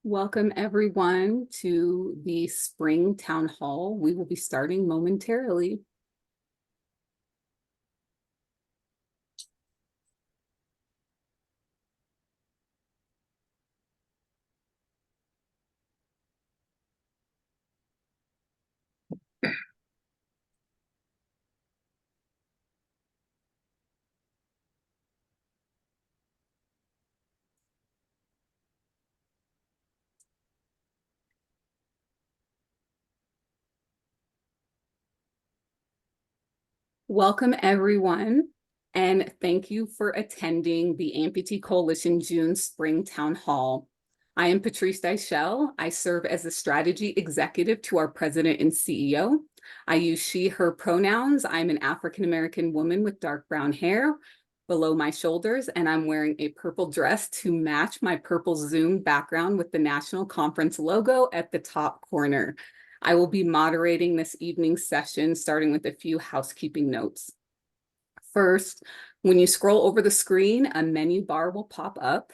Welcome everyone to the Spring Town Hall. We will be starting momentarily. Welcome everyone, and thank you for attending the Amputee Coalition June Spring Town Hall. I am Patrice Deichel. I serve as the strategy executive to our president and CEO. I use she, her pronouns. I'm an African-American woman with dark brown hair below my shoulders, and I'm wearing a purple dress to match my purple Zoom background with the National Conference logo at the top corner. I will be moderating this evening's session, starting with a few housekeeping notes. First, when you scroll over the screen, a menu bar will pop up.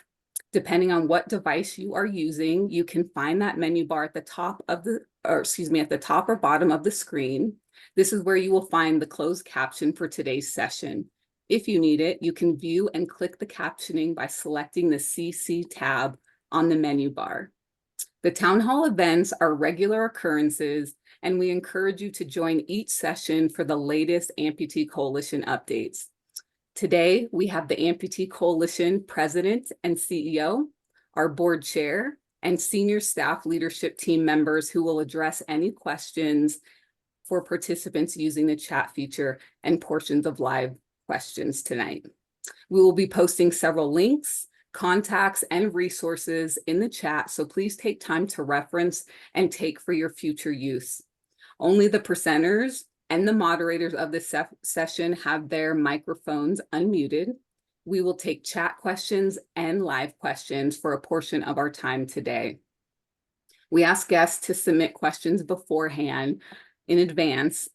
Depending on what device you are using, you can find that menu bar at the top of at the top or bottom of the screen. This is where you will find the closed caption for today's session. If you need it, you can view and click the captioning by selecting the CC tab on the menu bar. The town hall events are regular occurrences, and we encourage you to join each session for the latest Amputee Coalition updates. Today, we have the Amputee Coalition President and CEO, our board chair, and senior staff leadership team members who will address any questions for participants using the chat feature and portions of live questions tonight. We will be posting several links, contacts, and resources in the chat, so please take time to reference and take for your future use. Only the presenters and the moderators of this session have their microphones unmuted. We will take chat questions and live questions for a portion of our time today. We ask guests to submit questions beforehand in advance.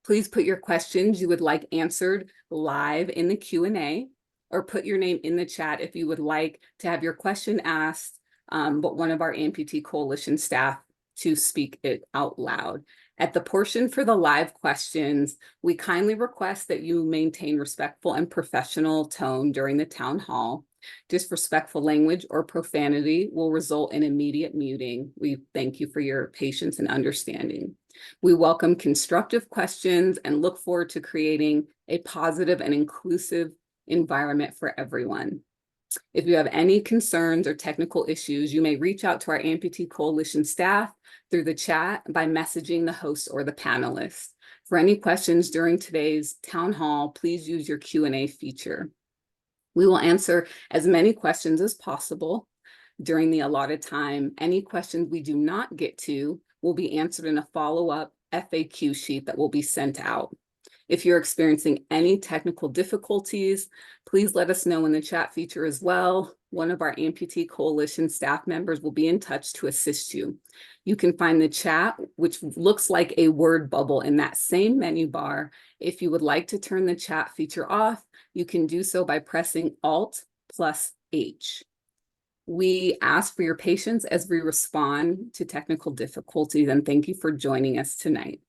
Please put your questions you would like answered live in the Q&A, or put your name in the chat if you would like to have your question asked, but one of our Amputee Coalition staff to speak it out loud. At the portion for the live questions, we kindly request that you maintain respectful and professional tone during the town hall. Disrespectful language or profanity will result in immediate muting. We thank you for your patience and understanding. We welcome constructive questions and look forward to creating a positive and inclusive environment for everyone. If you have any concerns or technical issues, you may reach out to our Amputee Coalition staff through the chat by messaging the host or the panelists. For any questions during today's town hall, please use your Q&A feature. We will answer as many questions as possible during the allotted time. Any questions we do not get to will be answered in a follow-up FAQ sheet that will be sent out. If you're experiencing any technical difficulties, please let us know in the chat feature as well. One of our Amputee Coalition staff members will be in touch to assist you. You can find the chat, which looks like a word bubble, in that same menu bar. If you would like to turn the chat feature off, you can do so by pressing Alt+H. We ask for your patience as we respond to technical difficulties, and thank you for joining us tonight.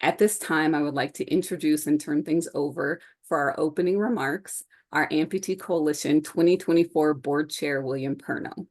At this time, I would like to introduce and turn things over for our opening remarks, our Amputee Coalition 2024 Board Chair, William Perno.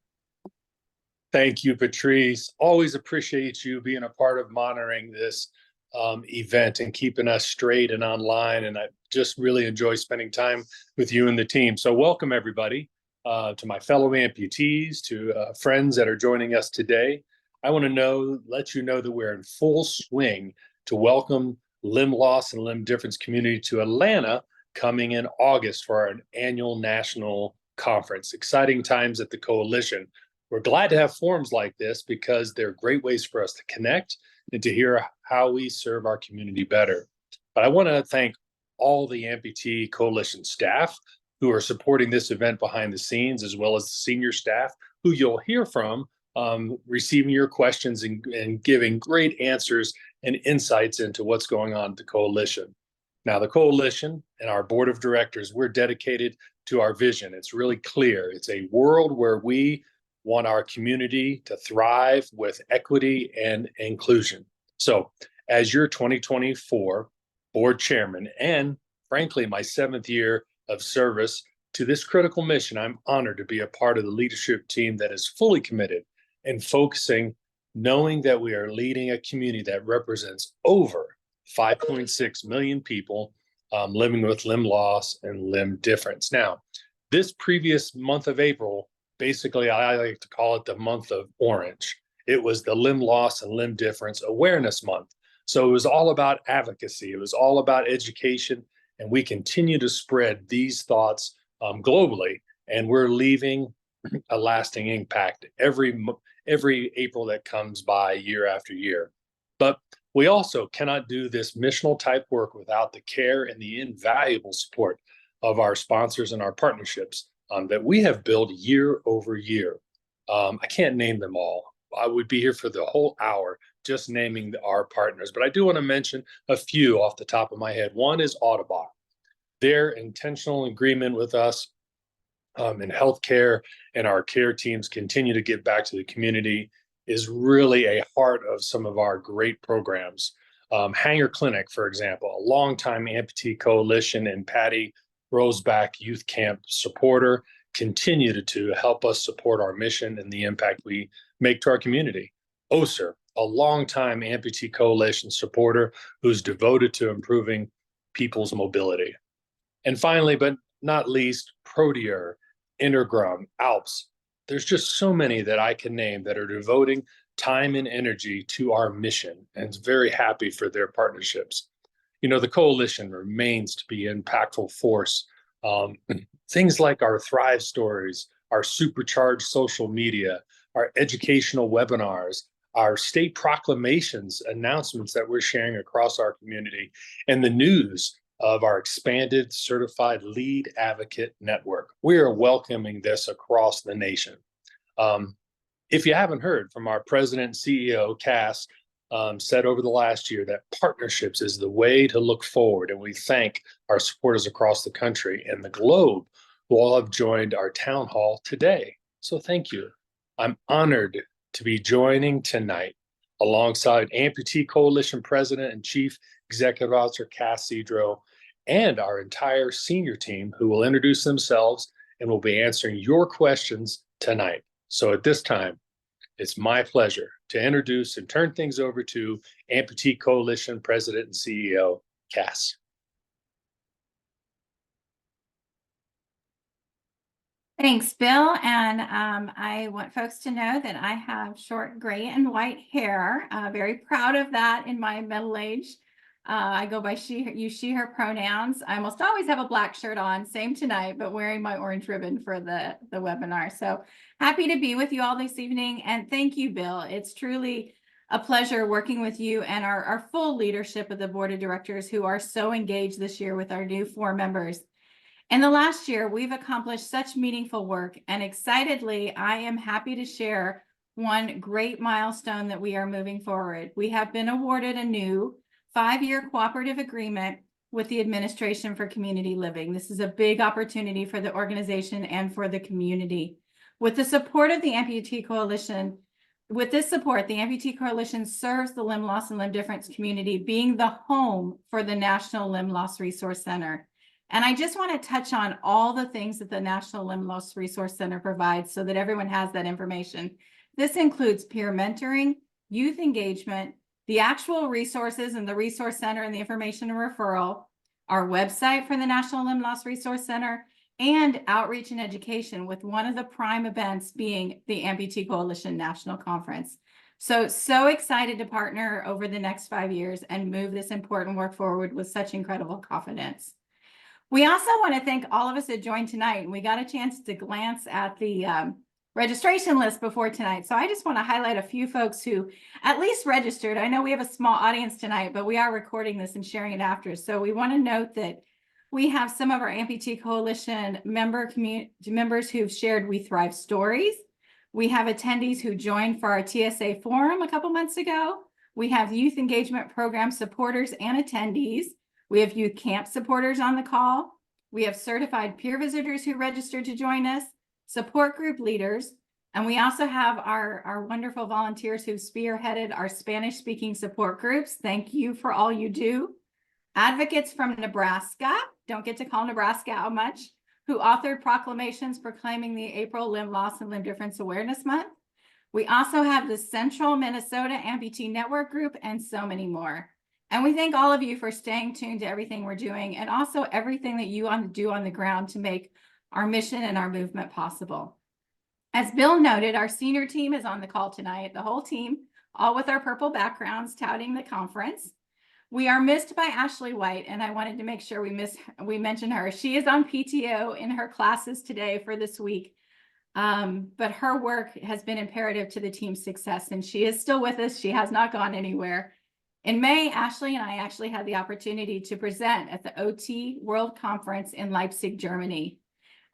Thank you, Patrice. Always appreciate you being a part of monitoring this event and keeping us straight and online. And I just really enjoy spending time with you and the team. So welcome, everybody, to my fellow amputees, to friends that are joining us today. I want to let you know that we're in full swing to welcome limb loss and limb difference community to Atlanta coming in August for our annual national conference. Exciting times at the Coalition. We're glad to have forums like this because they're great ways for us to connect and to hear how we serve our community better. But I want to thank all the Amputee Coalition staff who are supporting this event behind the scenes, as well as the senior staff who you'll hear from, receiving your questions and giving great answers and insights into what's going on at the Coalition. Now, the Coalition and our board of directors, we're dedicated to our vision. It's really clear. It's a world where we want our community to thrive with equity and inclusion. So as your 2024 board chairman, and frankly, my 7th year of service to this critical mission, I'm honored to be a part of the leadership team that is fully committed and focusing, knowing that we are leading a community that represents over 5.6 million people living with limb loss and limb difference. Now, this previous month of April, basically, I like to call it the month of orange. It was the Limb Loss and Limb Difference Awareness Month. So it was all about advocacy. It was all about education. And we continue to spread these thoughts globally. And we're leaving a lasting impact every April that comes by year after year. But we also cannot do this missional type work without the care and the invaluable support of our sponsors and our partnerships that we have built year over year. I can't name them all. I would be here for the whole hour just naming our partners, but I do want to mention a few off the top of my head. One is Audubon. Their intentional agreement with us in healthcare and our care teams continue to give back to the community is really a heart of some of our great programs. Hanger Clinic, for example, a longtime Amputee Coalition and Patty Roseback Youth Camp supporter, continue to help us support our mission and the impact we make to our community. OSER, a longtime Amputee Coalition supporter who's devoted to improving people's mobility. And finally, but not least, Proteor, Intergrum, Alps. There's just so many that I can name that are devoting time and energy to our mission, and it's very happy for their partnerships. You know, the Coalition remains to be an impactful force. Things like our Thrive stories, our supercharged social media, our educational webinars, our state proclamations, announcements that we're sharing across our community, and the news of our expanded certified lead advocate network. We are welcoming this across the nation. If you haven't heard from our president and CEO, Cass, said over the last year that partnerships is the way to look forward. And we thank our supporters across the country and the globe who all have joined our town hall today. So thank you. I'm honored to be joining tonight alongside Amputee Coalition President and Chief Executive Officer Cass Isidro and our entire senior team who will introduce themselves and will be answering your questions tonight. So at this time, it's my pleasure to introduce and turn things over to Amputee Coalition President and CEO, Cass. Thanks, Bill. And I want folks to know that I have short gray and white hair. Very proud of that in my middle age. I go by she, her pronouns. I almost always have a black shirt on, same tonight, but wearing my orange ribbon for the webinar. So happy to be with you all this evening. And thank you, Bill. It's truly a pleasure working with you and our full leadership of the board of directors who are so engaged this year with our new 4 members. In the last year, we've accomplished such meaningful work, and excitedly, I am happy to share one great milestone that we are moving forward. We have been awarded a new 5-year cooperative agreement with the Administration for Community Living. This is a big opportunity for the organization and for the community. With the support of the Amputee Coalition, the Amputee Coalition serves the limb loss and limb difference community, being the home for the National Limb Loss Resource Center. And I just want to touch on all the things that the National Limb Loss Resource Center provides so that everyone has that information. This includes peer mentoring, youth engagement, the actual resources and the resource center and the information and referral, our website for the National Limb Loss Resource Center, and outreach and education, with one of the prime events being the Amputee Coalition National Conference. So excited to partner over the next 5 years and move this important work forward with such incredible confidence. We also want to thank all of us that joined tonight, and we got a chance to glance at the registration list before tonight. So I just want to highlight a few folks who at least registered. I know we have a small audience tonight, but we are recording this and sharing it after. So we want to note that we have some of our Amputee Coalition members who've shared We Thrive stories. We have attendees who joined for our TSA forum a couple months ago. We have youth engagement program supporters and attendees. We have youth camp supporters on the call. We have certified peer visitors who registered to join us, support group leaders, and we also have our wonderful volunteers who've spearheaded our Spanish-speaking support groups. Thank you for all you do. Advocates from Nebraska, don't get to call Nebraska out much, who authored proclamations proclaiming the April Limb Loss and Limb Difference Awareness Month. We also have the Central Minnesota Amputee Network Group and so many more. And we thank all of you for staying tuned to everything we're doing, and also everything that you do on the ground to make our mission and our movement possible. As Bill noted, our senior team is on the call tonight, the whole team, all with our purple backgrounds touting the conference. We are missed by Ashley White, and I wanted to make sure we mention her. She is on PTO in her classes today for this week, but her work has been imperative to the team's success, and she is still with us. She has not gone anywhere. In May, Ashley and I actually had the opportunity to present at the OT World Conference in Leipzig, Germany.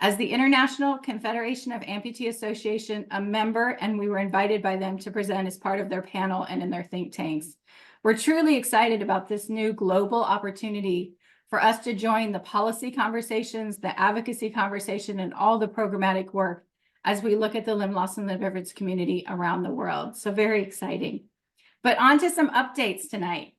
As the International Confederation of Amputee Association, a member, and we were invited by them to present as part of their panel and in their think tanks. We're truly excited about this new global opportunity for us to join the policy conversations, the advocacy conversation, and all the programmatic work as we look at the limb loss and limb difference community around the world. So very exciting. But on to some updates tonight.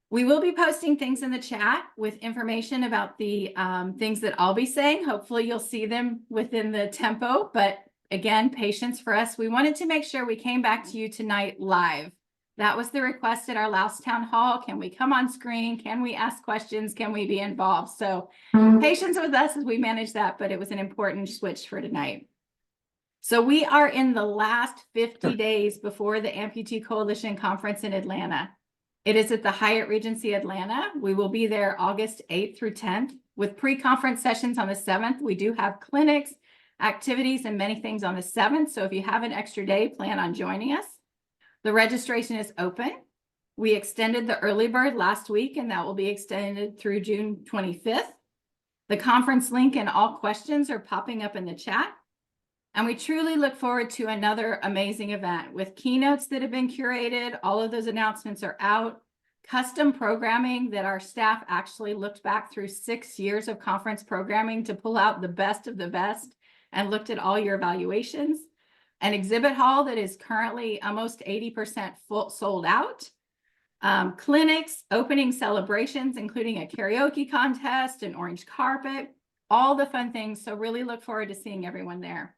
We will be posting things in the chat with information about the things that I'll be saying. Hopefully you'll see them within the tempo, but again, patience for us. We wanted to make sure we came back to you tonight live. That was the request at our last town hall. Can we come on screen? Can we ask questions? Can we be involved? So patience with us as we manage that, but it was an important switch for tonight. So we are in the last 50 days before the Amputee Coalition Conference in Atlanta. It is at the Hyatt Regency Atlanta. We will be there August 8th through 10th with pre-conference sessions on the 7th. We do have clinics, activities, and many things on the 7th. So if you have an extra day, plan on joining us. The registration is open. We extended the early bird last week, and that will be extended through June 25th. The conference link and all questions are popping up in the chat. And we truly look forward to another amazing event with keynotes that have been curated. All of those announcements are out. Custom programming that our staff actually looked back through 6 years of conference programming to pull out the best of the best and looked at all your evaluations. An exhibit hall that is currently almost 80% full, sold out. Clinics, opening celebrations, including a karaoke contest, an orange carpet, all the fun things. So really look forward to seeing everyone there.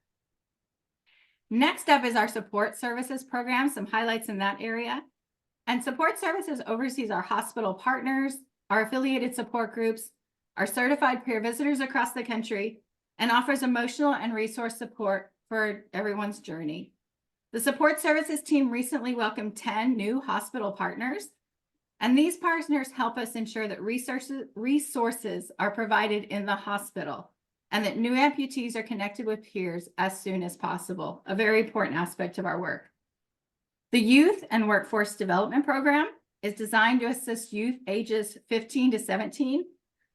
Next up is our support services program, some highlights in that area. And support services oversees our hospital partners, our affiliated support groups, our certified peer visitors across the country, and offers emotional and resource support for everyone's journey. The support services team recently welcomed 10 new hospital partners, and these partners help us ensure that resources are provided in the hospital, and that new amputees are connected with peers as soon as possible, a very important aspect of our work. The Youth and Workforce Development Program is designed to assist youth ages 15 to 17,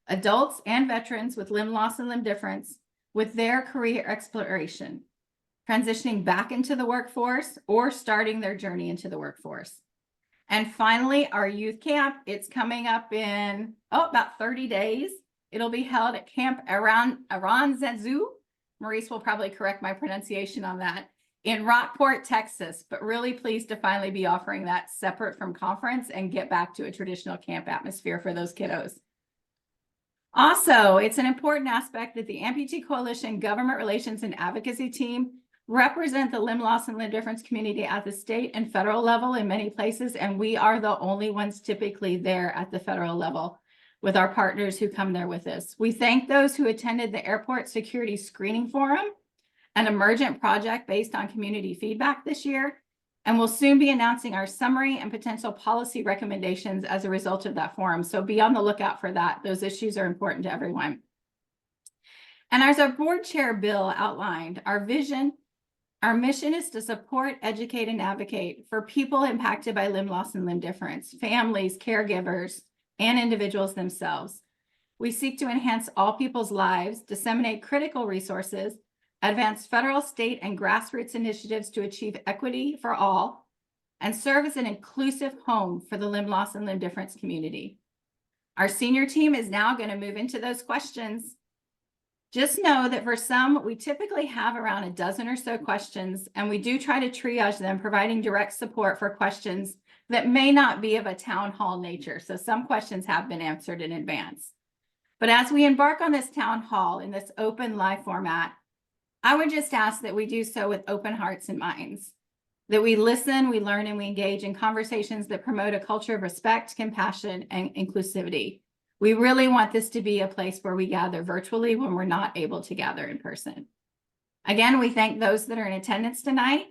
adults and veterans with limb loss and limb difference with their career exploration, transitioning back into the workforce or starting their journey into the workforce. And finally, our youth camp, it's coming up in about 30 days. It'll be held at Camp Aranzazu. Maurice will probably correct my pronunciation on that, in Rockport, Texas, but really pleased to finally be offering that separate from conference and get back to a traditional camp atmosphere for those kiddos. Also, it's an important aspect that the Amputee Coalition Government Relations and Advocacy Team represent the limb loss and limb difference community at the state and federal level in many places, and we are the only ones typically there at the federal level with our partners who come there with us. We thank those who attended the Airport Security Screening Forum, an emergent project based on community feedback this year, and we'll soon be announcing our summary and potential policy recommendations as a result of that forum. So be on the lookout for that. Those issues are important to everyone. And as our board chair Bill outlined, our mission is to support, educate, and advocate for people impacted by limb loss and limb difference, families, caregivers, and individuals themselves. We seek to enhance all people's lives, disseminate critical resources, advance federal, state, and grassroots initiatives to achieve equity for all, and serve as an inclusive home for the limb loss and limb difference community. Our senior team is now going to move into those questions. Just know that for some, we typically have around a dozen or so questions, and we do try to triage them, providing direct support for questions that may not be of a town hall nature. So some questions have been answered in advance. But as we embark on this town hall in this open live format, I would just ask that we do so with open hearts and minds, that we listen, we learn, and we engage in conversations that promote a culture of respect, compassion, and inclusivity. We really want this to be a place where we gather virtually when we're not able to gather in person. Again, we thank those that are in attendance tonight,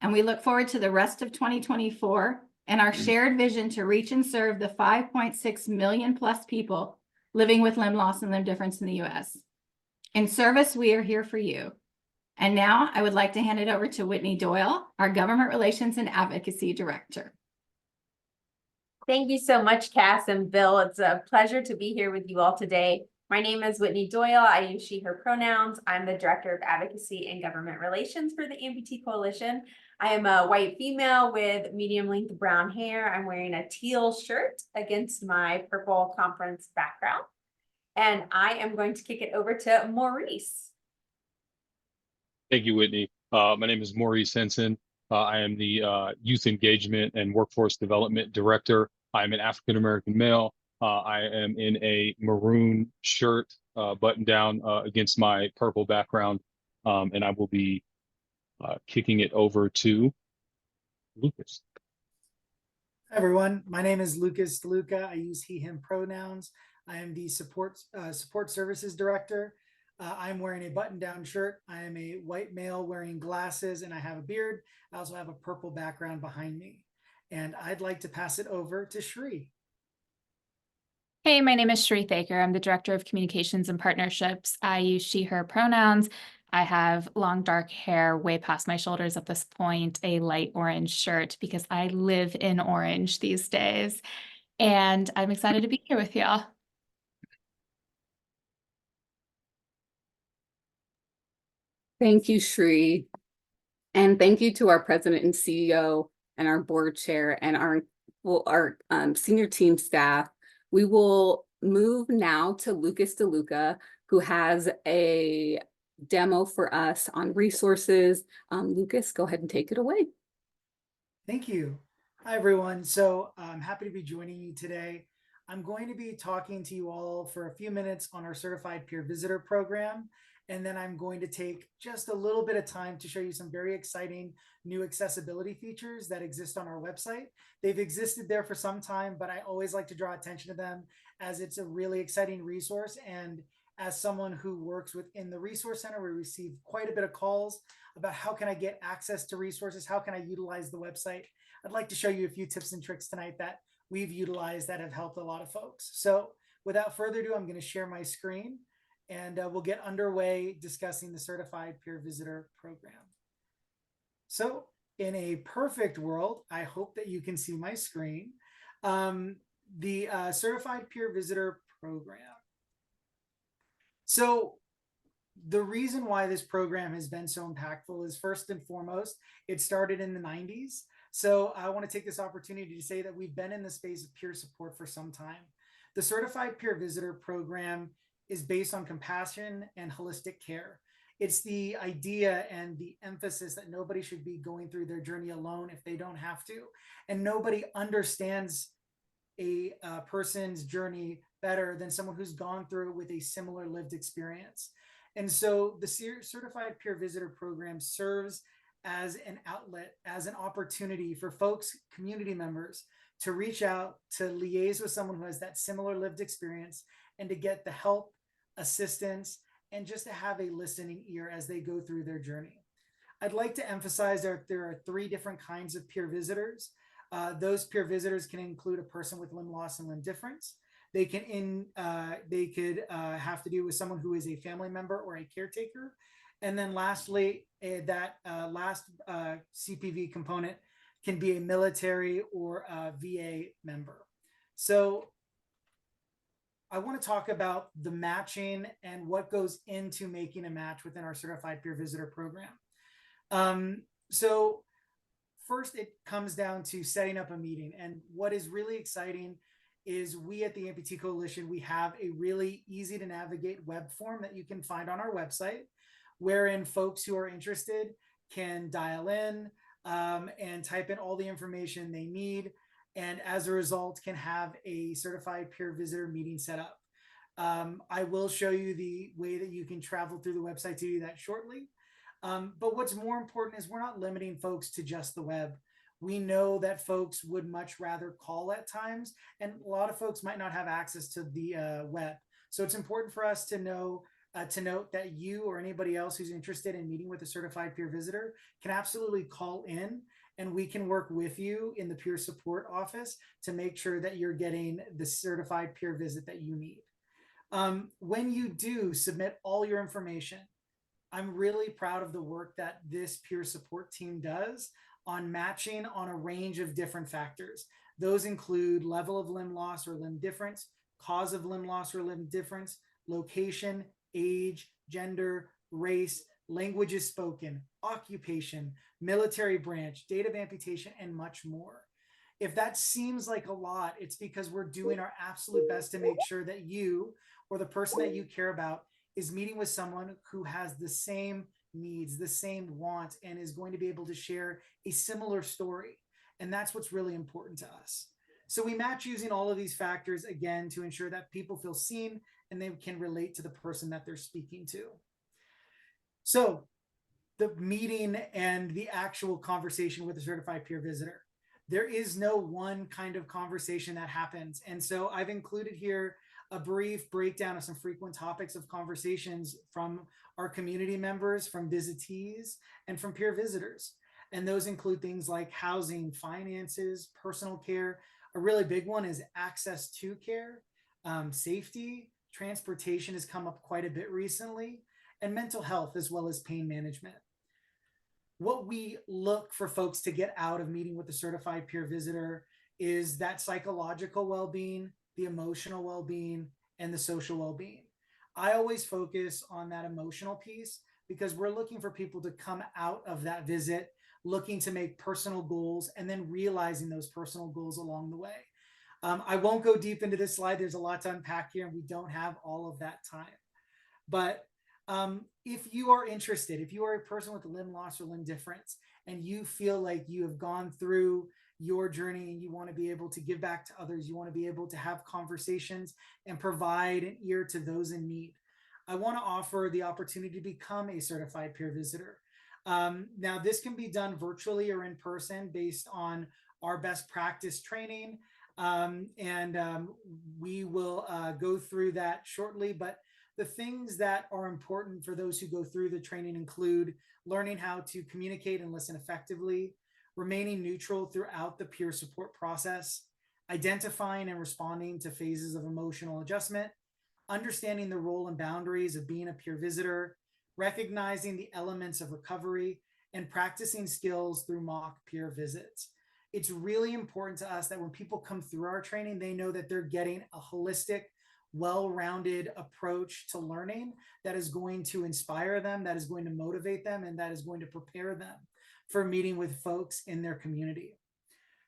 and we look forward to the rest of 2024 and our shared vision to reach and serve the 5.6 million plus people living with limb loss and limb difference in the U.S. In service, we are here for you. And now I would like to hand it over to Whitney Doyle, our Government Relations and Advocacy Director. Thank you so much, Cass and Bill. It's a pleasure to be here with you all today. My name is Whitney Doyle. I use she, her pronouns. I'm the Director of Advocacy and Government Relations for the Amputee Coalition. I am a white female with medium length brown hair. I'm wearing a teal shirt against my purple conference background. And I am going to kick it over to Maurice. Thank you, Whitney. My name is Maurice Henson. I am the Youth Engagement and Workforce Development Director. I'm an African-American male. I am in a maroon shirt, buttoned down against my purple background, and I will be kicking it over to Lucas. Hi, everyone. My name is Lucas DeLuca. I use he, him pronouns. I am the Support Services Director. I'm wearing a button-down shirt. I am a white male wearing glasses, and I have a beard. I also have a purple background behind me. And I'd like to pass it over to Shri. Hey, my name is Shri Thaker. I'm the Director of Communications and Partnerships. I use she, her pronouns. I have long dark hair way past my shoulders at this point, a light orange shirt because I live in orange these days. And I'm excited to be here with y'all. Thank you, Shri. And thank you to our president and CEO and our board chair and our senior team staff. We will move now to Lucas DeLuca, who has a demo for us on resources. Lucas, go ahead and take it away. Thank you. Hi, everyone. So I'm happy to be joining you today. I'm going to be talking to you all for a few minutes on our Certified Peer Visitor program. And then I'm going to take just a little bit of time to show you some very exciting new accessibility features that exist on our website. They've existed there for some time, but I always like to draw attention to them as it's a really exciting resource. And as someone who works within the Resource Center, we receive quite a bit of calls about how can I get access to resources? How can I utilize the website? I'd like to show you a few tips and tricks tonight that we've utilized that have helped a lot of folks. So without further ado, I'm going to share my screen. And we'll get underway discussing the Certified Peer Visitor program. So in a perfect world, I hope that you can see my screen. The Certified Peer Visitor program. So the reason why this program has been so impactful is first and foremost, it started in the 90s. So I want to take this opportunity to say that we've been in the space of peer support for some time. The Certified Peer Visitor program is based on compassion and holistic care. It's the idea and the emphasis that nobody should be going through their journey alone if they don't have to. And nobody understands a person's journey better than someone who's gone through it with a similar lived experience. And so the Certified Peer Visitor Program serves as an outlet, as an opportunity for folks, community members, to reach out, to liaise with someone who has that similar lived experience, and to get the help, assistance, and just to have a listening ear as they go through their journey. I'd like to emphasize that there are 3 different kinds of peer visitors. Those peer visitors can include a person with limb loss and limb difference. They could have to do with someone who is a family member or a caretaker. And then lastly, that last CPV component can be a military or a VA member. So I want to talk about the matching and what goes into making a match within our Certified Peer Visitor Program. So first, it comes down to setting up a meeting. And what is really exciting is we at the Amputee Coalition, we have a really easy to navigate web form that you can find on our website, wherein folks who are interested can dial in and type in all the information they need. And as a result, can have a certified peer visitor meeting set up. I will show you the way that you can travel through the website to do that shortly. But what's more important is we're not limiting folks to just the web. We know that folks would much rather call at times, and a lot of folks might not have access to the web. So it's important for us to know to note that you or anybody else who's interested in meeting with a certified peer visitor can absolutely call in, and we can work with you in the peer support office to make sure that you're getting the certified peer visit that you need. When you do submit all your information, I'm really proud of the work that this peer support team does on matching on a range of different factors. Those include level of limb loss or limb difference, cause of limb loss or limb difference, location, age, gender, race, languages spoken, occupation, military branch, date of amputation, and much more. If that seems like a lot, it's because we're doing our absolute best to make sure that you or the person that you care about is meeting with someone who has the same needs, the same wants, and is going to be able to share a similar story. And that's what's really important to us. So we match using all of these factors, again, to ensure that people feel seen and they can relate to the person that they're speaking to. So the meeting and the actual conversation with a certified peer visitor, there is no one kind of conversation that happens. And so I've included here a brief breakdown of some frequent topics of conversations from our community members, from visitees, and from peer visitors. And those include things like housing, finances, personal care. A really big one is access to care, safety, transportation has come up quite a bit recently, and mental health, as well as pain management. What we look for folks to get out of meeting with a certified peer visitor is that psychological well-being, the emotional well-being, and the social well-being. I always focus on that emotional piece because we're looking for people to come out of that visit looking to make personal goals and then realizing those personal goals along the way. I won't go deep into this slide. There's a lot to unpack here, and we don't have all of that time. But if you are interested, if you are a person with a limb loss or limb difference, and you feel like you have gone through your journey and you want to be able to give back to others, you want to be able to have conversations and provide an ear to those in need, I want to offer the opportunity to become a certified peer visitor. Now, this can be done virtually or in person based on our best practice training. We will go through that shortly, but the things that are important for those who go through the training include learning how to communicate and listen effectively, remaining neutral throughout the peer support process, identifying and responding to phases of emotional adjustment, understanding the role and boundaries of being a peer visitor, recognizing the elements of recovery, and practicing skills through mock peer visits. It's really important to us that when people come through our training, they know that they're getting a holistic, well-rounded approach to learning that is going to inspire them, that is going to motivate them, and that is going to prepare them for meeting with folks in their community.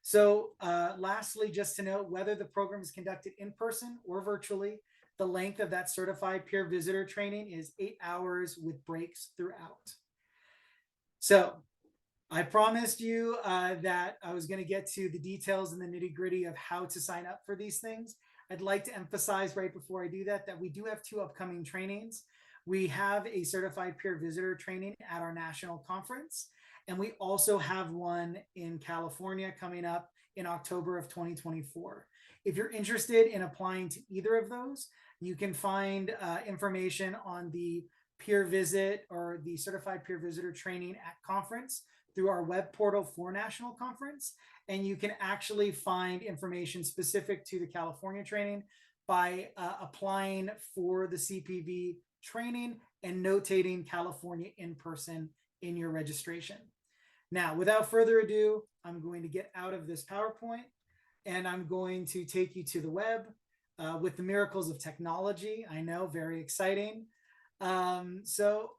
So lastly, just to note, whether the program is conducted in person or virtually, the length of that certified peer visitor training is 8 hours with breaks throughout. So I promised you that I was going to get to the details and the nitty gritty of how to sign up for these things. I'd like to emphasize right before I do that, that we do have 2 upcoming trainings. We have a certified peer visitor training at our national conference, and we also have one in California coming up in October of 2024. If you're interested in applying to either of those, you can find information on the peer visit or the certified peer visitor training at conference through our web portal for national conference. And you can actually find information specific to the California training by applying for the CPV training and notating California in person in your registration. Now, without further ado, I'm going to get out of this PowerPoint and I'm going to take you to the web with the miracles of technology. I know, very exciting. So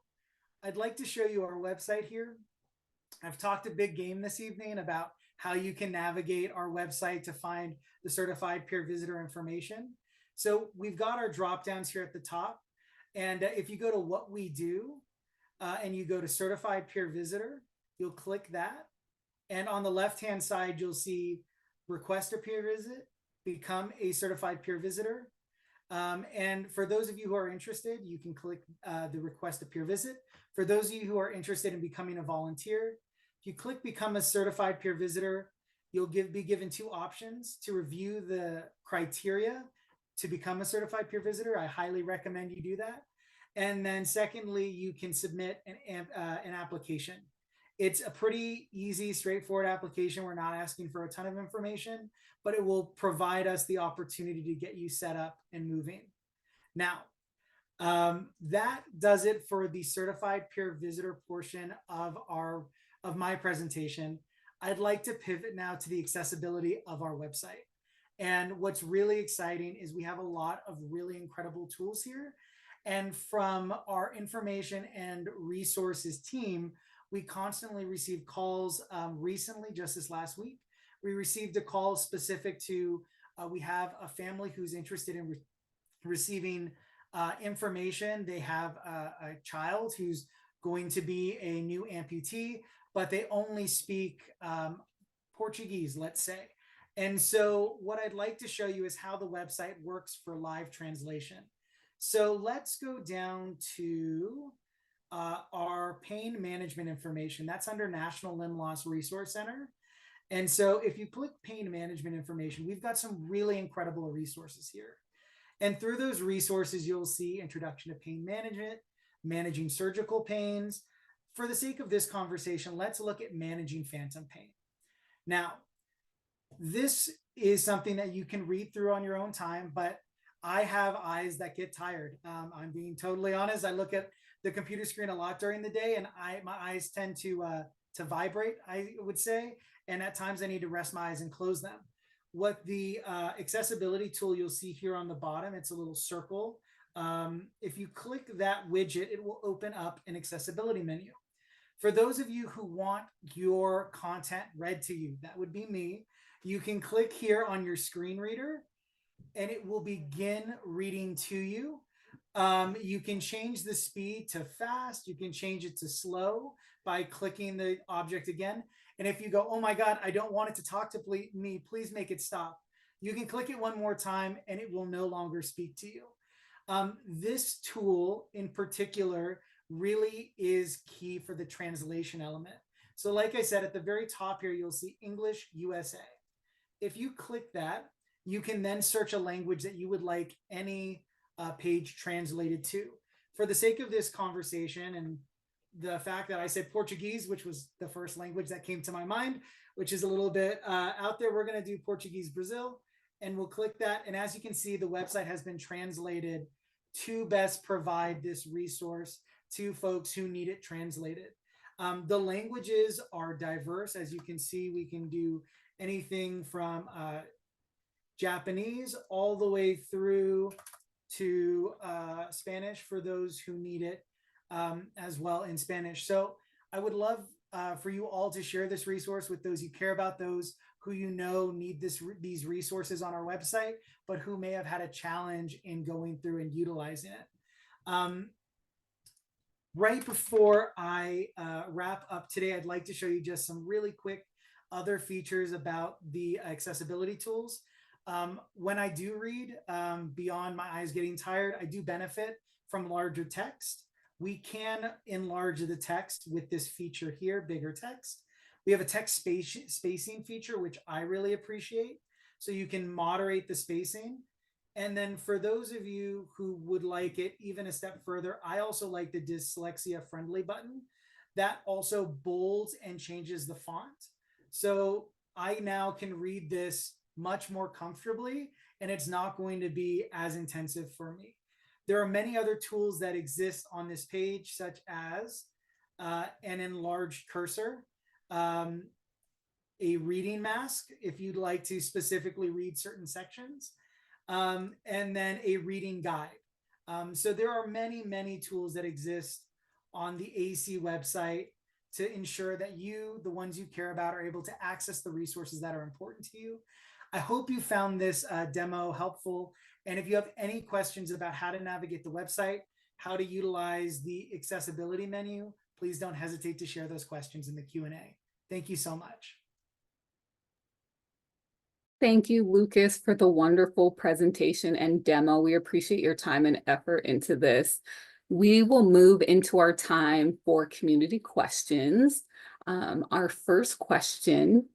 I'd like to show you our website here. I've talked a big game this evening about how you can navigate our website to find the certified peer visitor information. So we've got our drop downs here at the top. And if you go to what we do and you go to certified peer visitor, you'll click that. And on the left-hand side, you'll see request a peer visit, become a certified peer visitor. And for those of you who are interested, you can click the request a peer visit. For those of you who are interested in becoming a volunteer, if you click become a certified peer visitor, you'll be given 2 options to review the criteria to become a certified peer visitor. I highly recommend you do that. And then secondly, you can submit an application. It's a pretty easy, straightforward application. We're not asking for a ton of information, but it will provide us the opportunity to get you set up and moving. Now, that does it for the certified peer visitor portion of my presentation. I'd like to pivot now to the accessibility of our website. And what's really exciting is we have a lot of really incredible tools here. And from our information and resources team, we constantly receive calls. Recently, just this last week, we received a call specific to, we have a family who's interested in receiving information. They have a child who's going to be a new amputee, but they only speak Portuguese, let's say. And so what I'd like to show you is how the website works for live translation. So let's go down to our pain management information. That's under National Limb Loss Resource Center. And so if you click pain management information, we've got some really incredible resources here. And through those resources, you'll see introduction to pain management, managing surgical pains. For the sake of this conversation, let's look at managing phantom pain. Now, this is something that you can read through on your own time, but I have eyes that get tired. I'm being totally honest. I look at the computer screen a lot during the day, and my eyes tend to vibrate, I would say. And at times I need to rest my eyes and close them. What the accessibility tool you'll see here on the bottom, it's a little circle. If you click that widget, it will open up an accessibility menu. For those of you who want your content read to you, that would be me. You can click here on your screen reader and it will begin reading to you. You can change the speed to fast. You can change it to slow by clicking the object again. And if you go, oh my God, I don't want it to talk to me, please make it stop. You can click it one more time and it will no longer speak to you. This tool in particular really is key for the translation element. So like I said, at the very top here, you'll see English USA. If you click that, you can then search a language that you would like any page translated to. For the sake of this conversation and the fact that I said Portuguese, which was the first language that came to my mind, which is a little bit out there, we're going to do Portuguese Brazil, and we'll click that. And as you can see, the website has been translated to best provide this resource to folks who need it translated. The languages are diverse. As you can see, we can do anything from Japanese all the way through to Spanish for those who need it as well in Spanish. So I would love for you all to share this resource with those you care about, those who you know need these resources on our website, but who may have had a challenge in going through and utilizing it. Right before I wrap up today, I'd like to show you just some really quick other features about the accessibility tools. When I do read beyond my eyes getting tired, I do benefit from larger text. We can enlarge the text with this feature here, bigger text. We have a text spacing feature, which I really appreciate. So you can moderate the spacing. And then for those of you who would like it even a step further, I also like the dyslexia friendly button that also bolds and changes the font. So I now can read this much more comfortably, and it's not going to be as intensive for me. There are many other tools that exist on this page, such as an enlarged cursor, a reading mask if you'd like to specifically read certain sections, and then a reading guide. So there are many, many tools that exist on the AC website to ensure that you, the ones you care about, are able to access the resources that are important to you. I hope you found this demo helpful. And if you have any questions about how to navigate the website, how to utilize the accessibility menu, please don't hesitate to share those questions in the Q&A. Thank you so much. Thank you, Lucas, for the wonderful presentation and demo. We appreciate your time and effort into this. We will move into our time for community questions. Our first question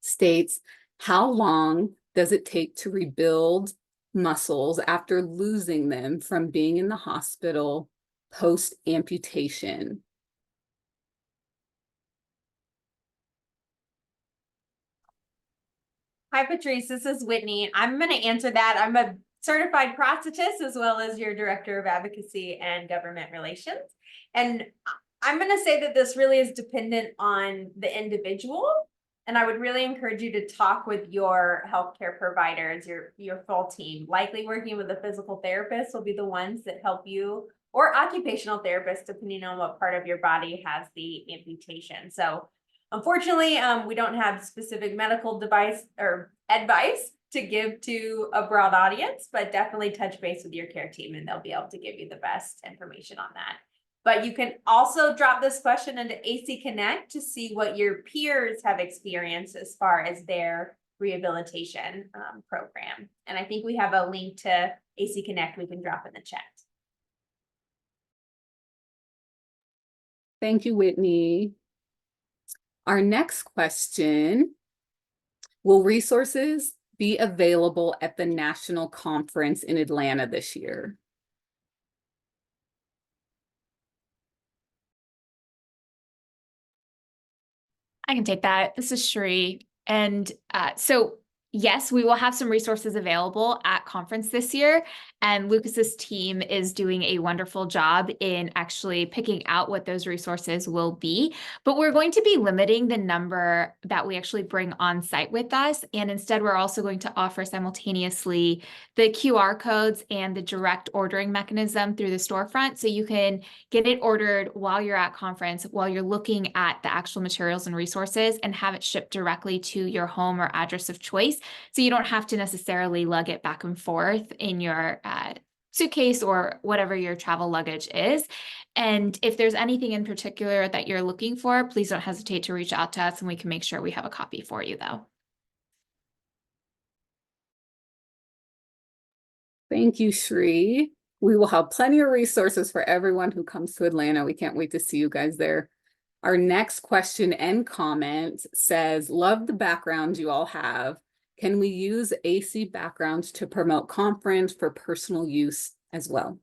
states, how long does it take to rebuild muscles after losing them from being in the hospital post-amputation? Hi, Patrice. This is Whitney. I'm going to answer that. I'm a certified prosthetist as well as your director of advocacy and government relations. And I'm going to say that this really is dependent on the individual. And I would really encourage you to talk with your healthcare providers, your full team. Likely working with a physical therapist will be the ones that help you, or occupational therapists, depending on what part of your body has the amputation. So unfortunately, we don't have specific medical device or advice to give to a broad audience, but definitely touch base with your care team and they'll be able to give you the best information on that. But you can also drop this question into AC Connect to see what your peers have experienced as far as their rehabilitation program. And I think we have a link to AC Connect we can drop in the chat. Thank you, Whitney. Our next question, will resources be available at the national conference in Atlanta this year? I can take that. This is Shri. And so yes, we will have some resources available at conference this year. And Lucas's team is doing a wonderful job in actually picking out what those resources will be. But we're going to be limiting the number that we actually bring on site with us. And instead, we're also going to offer simultaneously the QR codes and the direct ordering mechanism through the storefront. So you can get it ordered while you're at conference, while you're looking at the actual materials and resources, and have it shipped directly to your home or address of choice. So you don't have to necessarily lug it back and forth in your suitcase or whatever your travel luggage is. And if there's anything in particular that you're looking for, please don't hesitate to reach out to us and we can make sure we have a copy for you though. Thank you, Shri. We will have plenty of resources for everyone who comes to Atlanta. We can't wait to see you guys there. Our next question and comment says, love the background you all have. Can we use AC backgrounds to promote conference for personal use as well?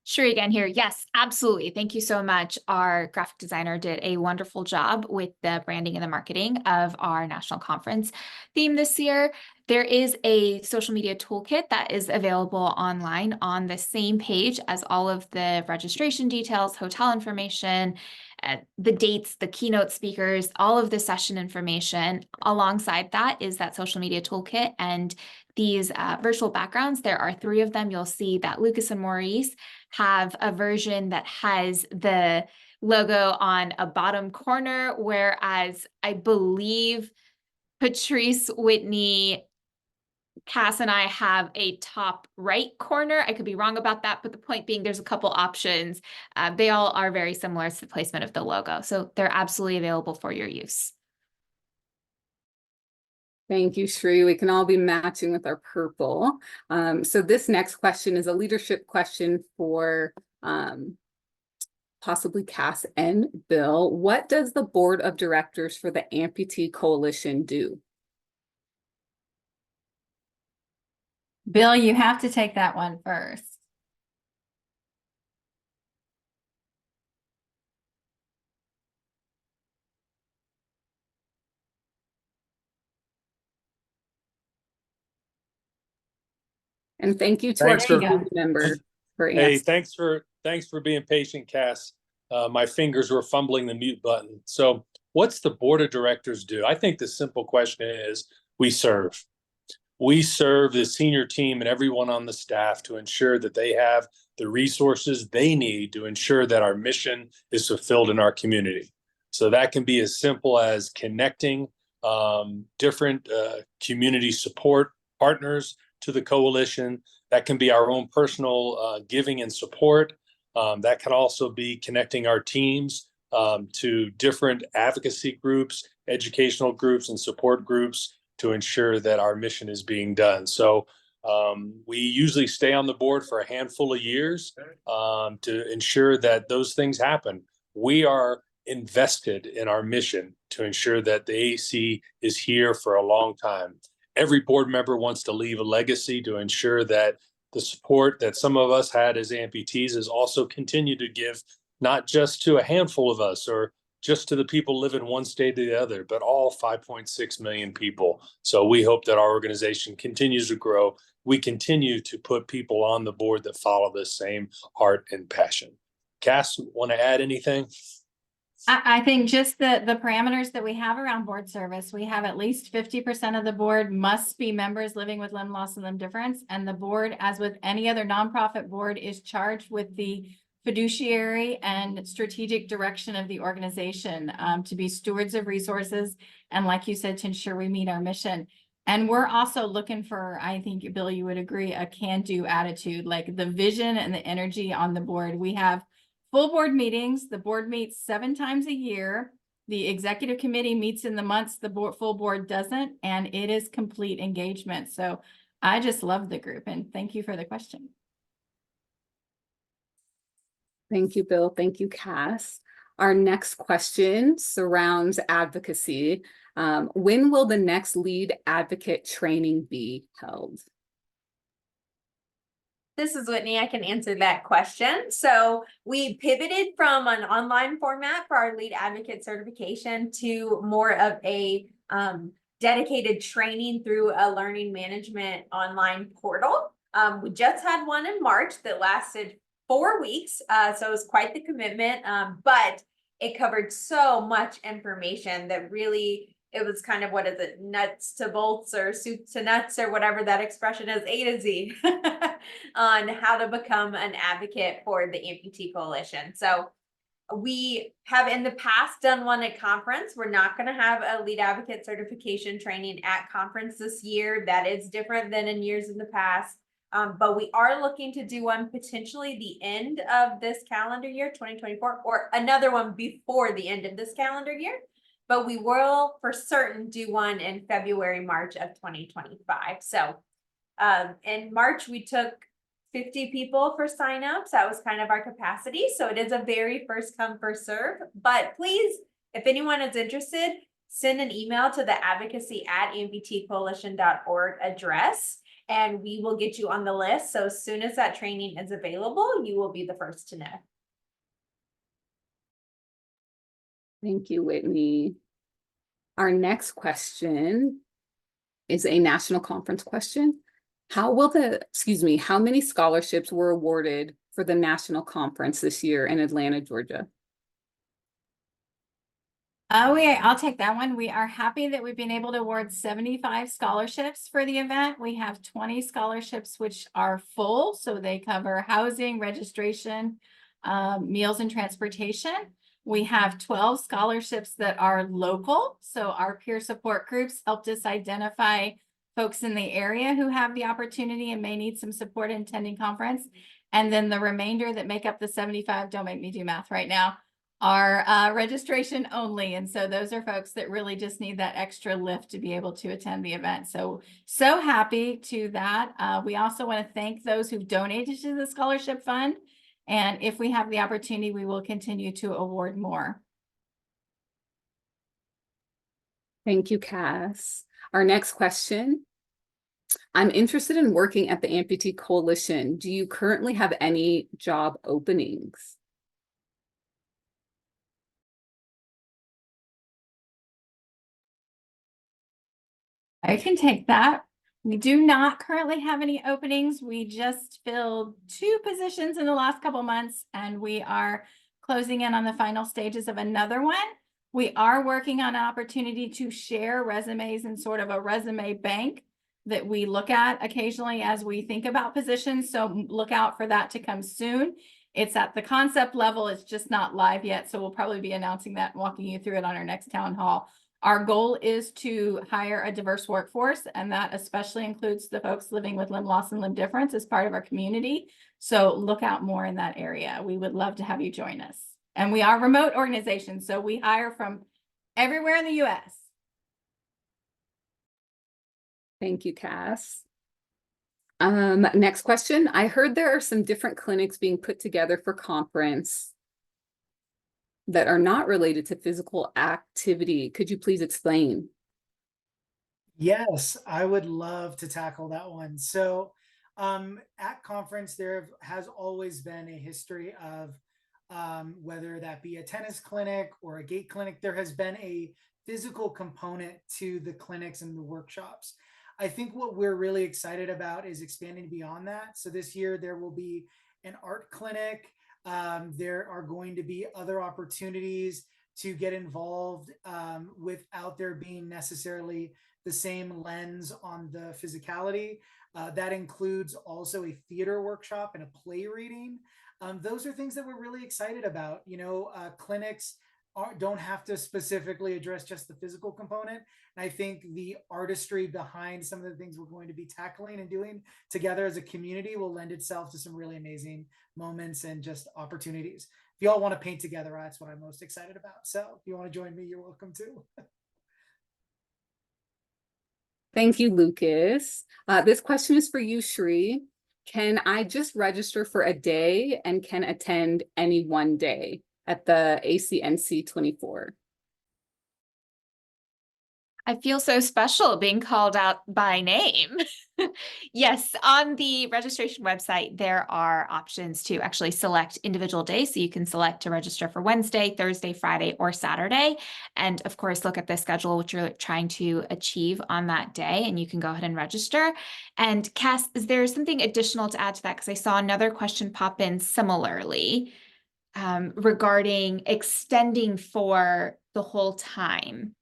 Shri again here. Yes, absolutely. Thank you so much. Our graphic designer did a wonderful job with the branding and the marketing of our national conference theme this year. There is a social media toolkit that is available online on the same page as all of the registration details, hotel information, the dates, the keynote speakers, all of the session information. Alongside that is that social media toolkit and these virtual backgrounds. There are 3 of them. You'll see that Lucas and Maurice have a version that has the logo on a bottom corner, whereas I believe Patrice, Whitney, Cass and I have a top right corner. I could be wrong about that, but the point being there's a couple options. They all are very similar to the placement of the logo. So they're absolutely available for your use. Thank you, Shri. We can all be matching with our purple. So this next question is a leadership question for possibly Cass and Bill. What does the board of directors for the Amputee Coalition do? Bill, you have to take that one first. And thank you to Thanks our for- community member for Hey, answering. thanks for being patient, Cass. My fingers were fumbling the mute button. So what's the board of directors do? I think the simple question is we serve. We serve the senior team and everyone on the staff to ensure that they have the resources they need to ensure that our mission is fulfilled in our community. So that can be as simple as connecting different community support partners to the coalition. That can be our own personal giving and support. That can also be connecting our teams to different advocacy groups, educational groups, and support groups to ensure that our mission is being done. So we usually stay on the board for a handful of years to ensure that those things happen. We are invested in our mission to ensure that the AAC is here for a long time. Every board member wants to leave a legacy to ensure that the support that some of us had as amputees is also continue to give, not just to a handful of us or just to the people living one state to the other, but all 5.6 million people. So we hope that our organization continues to grow. We continue to put people on the board that follow the same heart and passion. Cass, want to add anything? I think just the parameters that we have around board service, we have at least 50% of the board must be members living with limb loss and limb difference. And the board, as with any other nonprofit board, is charged with the fiduciary and strategic direction of the organization to be stewards of resources. And like you said, to ensure we meet our mission. And we're also looking for, I think, Bill, you would agree, a can-do attitude, like the vision and the energy on the board. We have full board meetings. The board meets 7 times a year. The executive committee meets in the months the full board doesn't, and it is complete engagement. So I just love the group, and thank you for the question. Thank you, Bill. Thank you, Cass. Our next question surrounds advocacy. When will the next lead advocate training be held? This is Whitney. I can answer that question. So we pivoted from an online format for our lead advocate certification to more of a dedicated training through a learning management online portal. We just had one in March that lasted 4 weeks. So it was quite the commitment, but it covered so much information that really, it was kind of, what is it, nuts to bolts or soup to nuts or whatever that expression is, A to Z on how to become an advocate for the Amputee Coalition. So we have in the past done one at conference. We're not going to have a lead advocate certification training at conference this year. That is different than in years in the past. But we are looking to do one potentially the end of this calendar year, 2024, or another one before the end of this calendar year. But we will for certain do one in February, March of 2025. So in March, we took 50 people for signups. That was kind of our capacity. So it is a very first come, first serve. But please, if anyone is interested, send an email to the advocacy@amputeecoalition.org address, and we will get you on the list. So as soon as that training is available, you will be the first to know. Thank you, Whitney. Our next question is a national conference question. How many scholarships were awarded for the national conference this year in Atlanta, Georgia? I'll take that one. We are happy that we've been able to award 75 scholarships for the event. We have 20 scholarships which are full, so they cover housing, registration, meals and transportation. We have 12 scholarships that are local, so our peer support groups helped us identify folks in the area who have the opportunity and may need some support in attending conference. And then the remainder that make up the 75, don't make me do math right now, are registration only. And so those are folks that really just need that extra lift to be able to attend the event. So happy to that. We also want to thank those who've donated to the scholarship fund. And if we have the opportunity, we will continue to award more. Thank you, Cass. Our next question. I'm interested in working at the Amputee Coalition. Do you currently have any job openings? I can take that. We do not currently have any openings. We just filled 2 positions in the last couple months, and we are closing in on the final stages of another one. We are working on an opportunity to share resumes in sort of a resume bank that we look at occasionally as we think about positions. So look out for that to come soon. It's at the concept level. It's just not live yet. So we'll probably be announcing that and walking you through it on our next town hall. Our goal is to hire a diverse workforce, and that especially includes the folks living with limb loss and limb difference as part of our community. So look out more in that area. We would love to have you join us. And we are a remote organization, so we hire from everywhere in the US. Thank you, Cass. Next question. I heard there are some different clinics being put together for conference that are not related to physical activity. Could you please explain? Yes, I would love to tackle that one. So at conference, there has always been a history of whether that be a tennis clinic or a gait clinic, there has been a physical component to the clinics and the workshops. I think what we're really excited about is expanding beyond that. So this year there will be an art clinic. There are going to be other opportunities to get involved without there being necessarily the same lens on the physicality. That includes also a theater workshop and a play reading. Those are things that we're really excited about. You know, clinics don't have to specifically address just the physical component. And I think the artistry behind some of the things we're going to be tackling and doing together as a community will lend itself to some really amazing moments and just opportunities. If you all want to paint together, that's what I'm most excited about. So if you want to join me, you're welcome to. Thank you, Lucas. This question is for you, Shri. Can I just register for a day and can attend any one day at the ACNC 24? I feel so special being called out by name. Yes, on the registration website, there are options to actually select individual days. So you can select to register for Wednesday, Thursday, Friday, or Saturday. And of course, look at the schedule, which you're trying to achieve on that day, and you can go ahead and register. And Cass, is there something additional to add to that? Because I saw another question pop in similarly regarding extending for the whole time.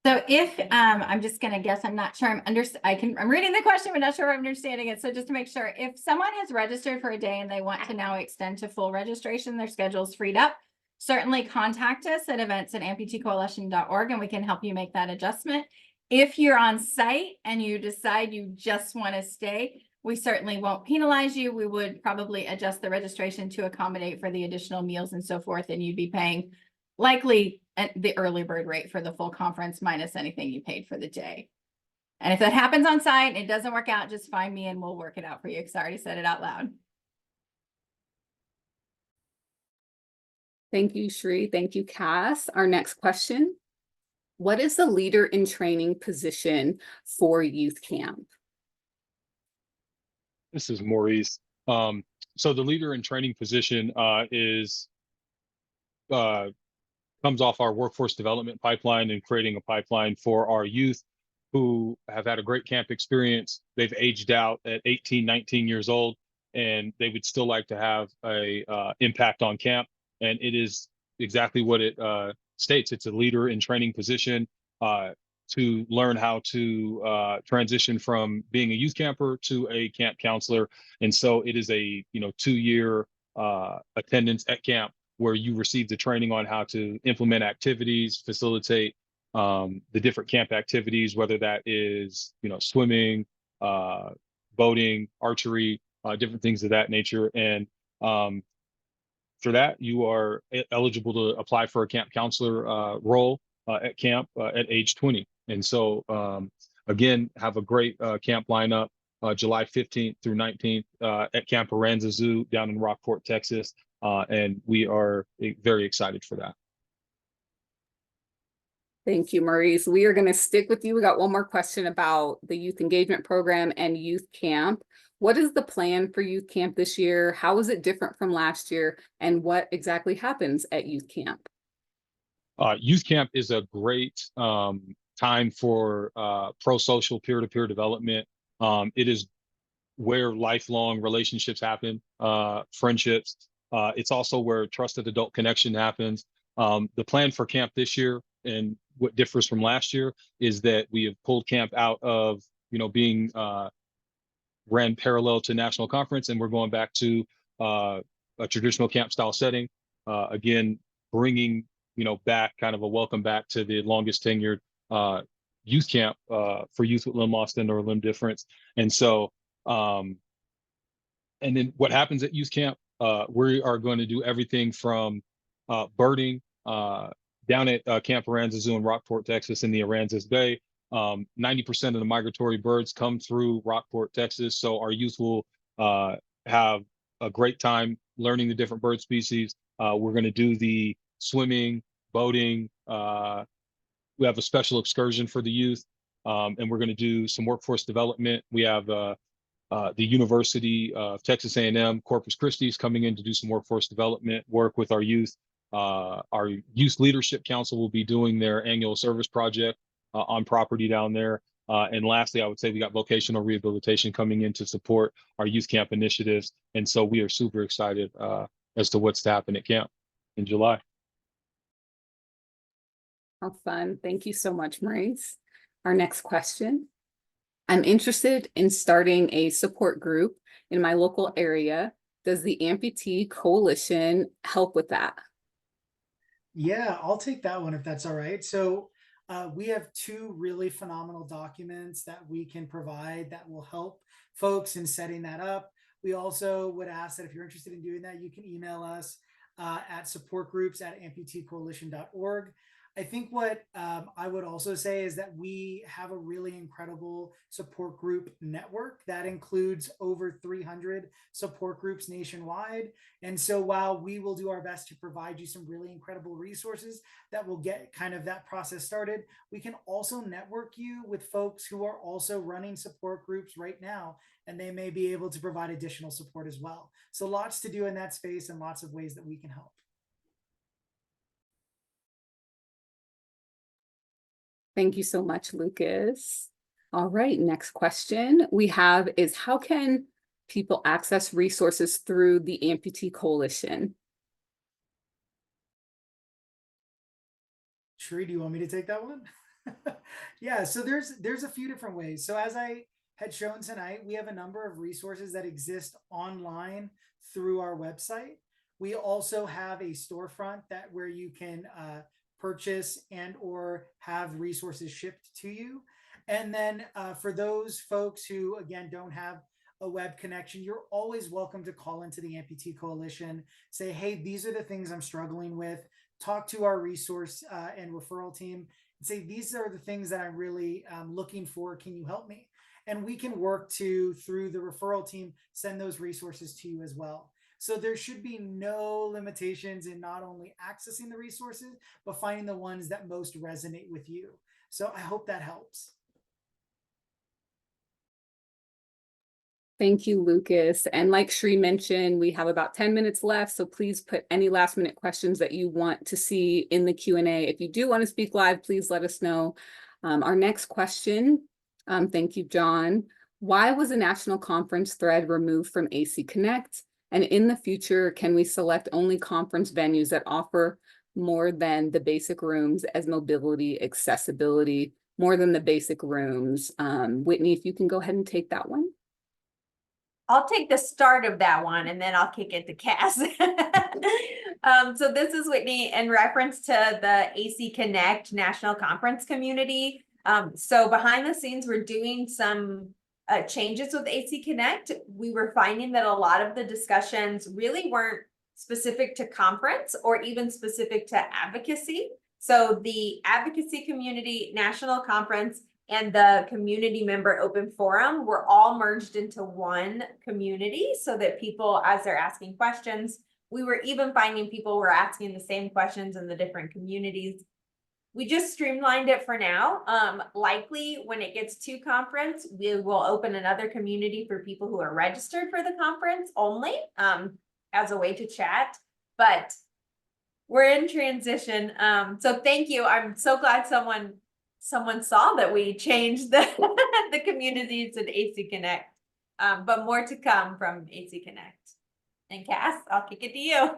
So if I'm just going to guess, I'm not sure I'm reading the question, but not sure I'm understanding it. So just to make sure, if someone has registered for a day and they want to now extend to full registration, their schedule's freed up, certainly contact us at events@amputeecoalition.org and we can help you make that adjustment. If you're on site and you decide you just want to stay, we certainly won't penalize you. We would probably adjust the registration to accommodate for the additional meals and so forth, and you'd be paying likely at the early bird rate for the full conference minus anything you paid for the day. And if that happens on site and it doesn't work out, just find me and we'll work it out for you because I already said it out loud. Thank you, Shri. Thank you, Cass. Our next question. What is the leader in training position for youth camp? This is Maurice. So the leader in training position comes off our workforce development pipeline and creating a pipeline for our youth who have had a great camp experience. They've aged out at 18, 19 years old, and they would still like to have a impact on camp. And it is exactly what it states. It's a leader in training position to learn how to transition from being a youth camper to a camp counselor. And so it is a 2-year attendance at camp where you receive the training on how to implement activities, facilitate the different camp activities, whether that is, swimming, boating, archery, different things of that nature. And for that, you are eligible to apply for a camp counselor role at camp at age 20. And so, again, have a great camp lineup July 15th through 19th at Camp Aransas Zoo down in Rockport, Texas. And we are very excited for that. Thank you, Maurice. We are going to stick with you. We got one more question about the youth engagement program and youth camp. What is the plan for youth camp this year? How is it different from last year? And what exactly happens at youth camp? Youth camp is a great time for pro-social peer-to-peer development. It is where lifelong relationships happen, friendships. It's also where trusted adult connection happens. The plan for camp this year, and what differs from last year, is that we have pulled camp out of being ran parallel to national conference, and we're going back to a traditional camp style setting. Again, bringing back kind of a welcome back to the longest tenured youth camp for youth with limb loss and or limb difference. And so, and then what happens at youth camp, we are going to do everything from birding down at Camp Aransas Zoo in Rockport, Texas, in the Aransas Bay. 90% of the migratory birds come through Rockport, Texas. So our youth will have a great time learning the different bird species. We're going to do the swimming, boating. We have a special excursion for the youth, and we're going to do some workforce development. We have the University of Texas A&M Corpus Christi is coming in to do some workforce development work with our youth. Our Youth Leadership Council will be doing their annual service project on property down there. And lastly, I would say we got vocational rehabilitation coming in to support our youth camp initiatives. And so we are super excited as to what's to happen at camp in July. How fun. Thank you so much, Maurice. Our next question. I'm interested in starting a support group in my local area. Does the Amputee Coalition help with that? Yeah, I'll take that one if that's all right. So we have two really phenomenal documents that we can provide that will help folks in setting that up. We also would ask that if you're interested in doing that, you can email us at supportgroups@amputeecoalition.org. I think what I would also say is that we have a really incredible support group network that includes over 300 support groups nationwide. And so while we will do our best to provide you some really incredible resources that will get kind of that process started, we can also network you with folks who are also running support groups right now, and they may be able to provide additional support as well. So lots to do in that space and lots of ways that we can help. Thank you so much, Lucas. All right, next question we have is, how can people access resources through the Amputee Coalition? Sheree, do you want me to take that one? Yeah, so there's a few different ways. So as I had shown tonight, we have a number of resources that exist online through our website. We also have a storefront where you can purchase and or have resources shipped to you. And then for those folks who, again, don't have a web connection, you're always welcome to call into the Amputee Coalition, say, hey, these are the things I'm struggling with. Talk to our resource and referral team and say, these are the things that I'm really looking for. Can you help me? And we can work through the referral team, send those resources to you as well. So there should be no limitations in not only accessing the resources, but finding the ones that most resonate with you. So I hope that helps. Thank you, Lucas. And like Sheree mentioned, we have about 10 minutes left, so please put any last minute questions that you want to see in the Q&A. If you do want to speak live, please let us know. Our next question, thank you, John. Why was a national conference thread removed from AC Connect? And in the future, can we select only conference venues that offer more than the basic rooms as mobility accessibility, more than the basic rooms? Whitney, if you can go ahead and take that one. I'll take the start of that one and then I'll kick it to Cass. So this is Whitney in reference to the AC Connect National Conference community. So behind the scenes, we're doing some changes with AC Connect. We were finding that a lot of the discussions really weren't specific to conference or even specific to advocacy. So the advocacy community, national conference, and the community member open forum were all merged into one community so that people, as they're asking questions, we were even finding people were asking the same questions in the different communities. We just streamlined it for now. Likely when it gets to conference, we will open another community for people who are registered for the conference only, as a way to chat, but we're in transition. So thank you. I'm so glad someone saw that we changed the the communities in AC Connect. But more to come from AC Connect. And Cass, I'll kick it to you.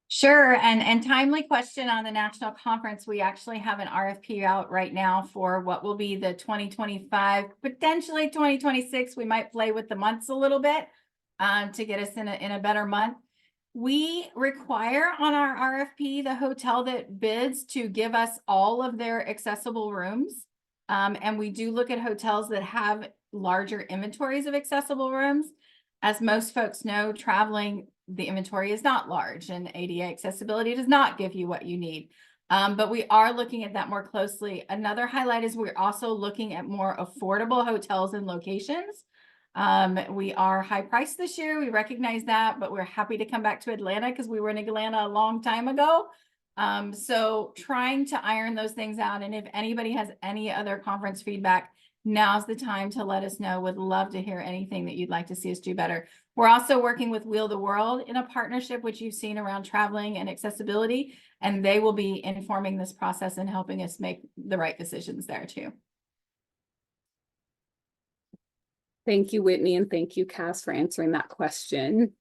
Sure, and timely question on the national conference. We actually have an RFP out right now for what will be the 2025, potentially 2026. We might play with the months a little bit to get us in a better month. We require on our RFP the hotel that bids to give us all of their accessible rooms. And we do look at hotels that have larger inventories of accessible rooms. As most folks know, traveling, the inventory is not large and ADA accessibility does not give you what you need. But we are looking at that more closely. Another highlight is we're also looking at more affordable hotels and locations. We are high priced this year. We recognize that, but we're happy to come back to Atlanta because we were in Atlanta a long time ago. So trying to iron those things out. And if anybody has any other conference feedback, now's the time to let us know. Would love to hear anything that you'd like to see us do better. We're also working with Wheel the World in a partnership, which you've seen around traveling and accessibility, and they will be informing this process and helping us make the right decisions there too. Thank you, Whitney, and thank you, Cass, for answering that question.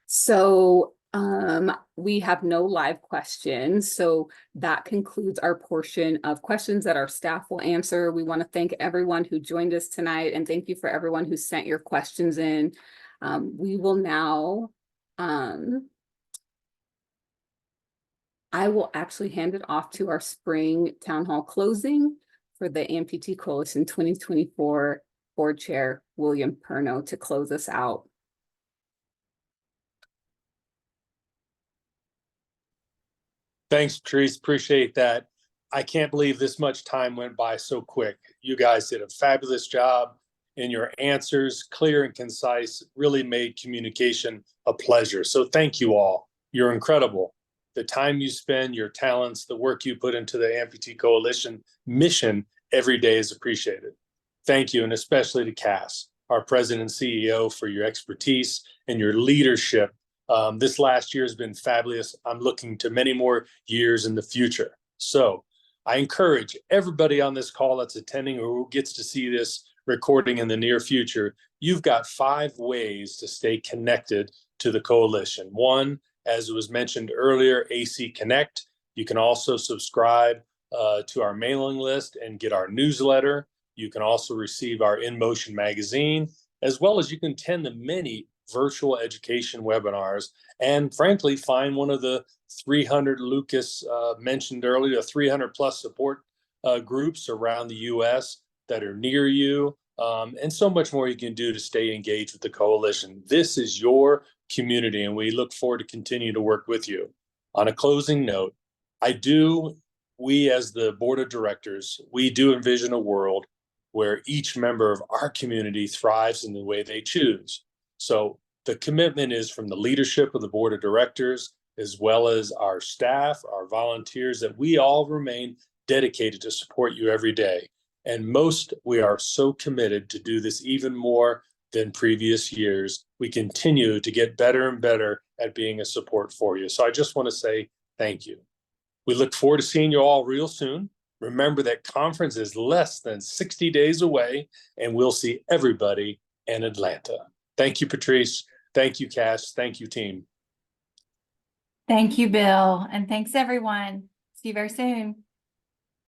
So we have no live questions, so that concludes our portion of questions that our staff will answer. We want to thank everyone who joined us tonight, and thank you for everyone who sent your questions in. We will now, I will actually hand it off to our spring town hall closing for the Amputee Coalition 2024 Board Chair, William Perno, to close us out. Thanks, Patrice. Appreciate that. I can't believe this much time went by so quick. You guys did a fabulous job, and your answers, clear and concise, really made communication a pleasure. So thank you all. You're incredible. The time you spend, your talents, the work you put into the Amputee Coalition mission every day is appreciated. Thank you, and especially to Cass, our President and CEO, for your expertise and your leadership. This last year has been fabulous. I'm looking to many more years in the future. So I encourage everybody on this call that's attending or who gets to see this recording in the near future, you've got 5 ways to stay connected to the coalition. 1, as was mentioned earlier, AC Connect. You can also subscribe to our mailing list and get our newsletter. You can also receive our In Motion magazine, as well as you can attend the many virtual education webinars, and frankly, find one of the 300 Lucas mentioned earlier, 300 plus support groups around the US that are near you, and so much more you can do to stay engaged with the coalition. This is your community, and we look forward to continue to work with you. On a closing note, we as the board of directors, we do envision a world where each member of our community thrives in the way they choose. So the commitment is from the leadership of the board of directors, as well as our staff, our volunteers, that we all remain dedicated to support you every day. And most, we are so committed to do this even more than previous years. We continue to get better and better at being a support for you. So I just want to say thank you. We look forward to seeing you all real soon. Remember that conference is less than 60 days away, and we'll see everybody in Atlanta. Thank you, Patrice. Thank you, Cass. Thank you, team. Thank you, Bill. And thanks, everyone. See you very soon.